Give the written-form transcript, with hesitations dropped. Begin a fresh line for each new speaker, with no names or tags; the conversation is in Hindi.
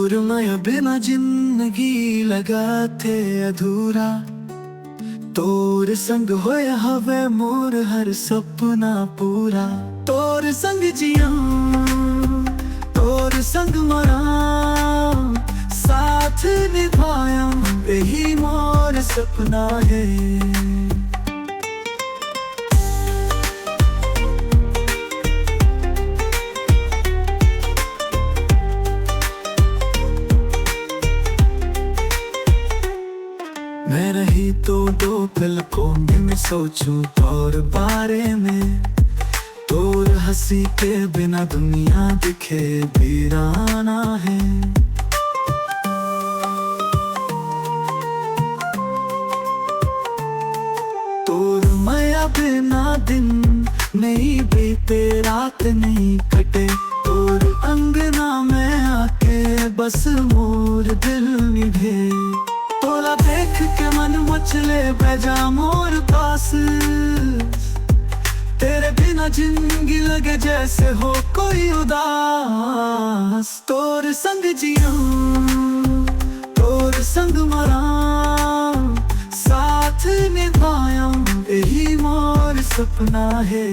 तोर माया बिना जिंदगी लगाते अधूरा। तोर संग होया हवे मोर हर सपना पूरा। तोर संग जिया तोर संग मरा, साथ निभाया यही मोर सपना है। मैं रही तो दो पलकों में मैं सोचूं तोर बारे में। तोर हंसी के बिना दुनिया दिखे वीराना है। तोर माया बिना दिन नहीं बीते, रात नहीं कटे। तोर अंगना में आके बस मोर दिल निभे। तोला देख के मन मचले बैजा मोर पास। तेरे बिना जिंदगी लगे जैसे हो कोई उदास। तोर संग जिया तोर संग मरा, साथ निभाया यही मोर सपना है।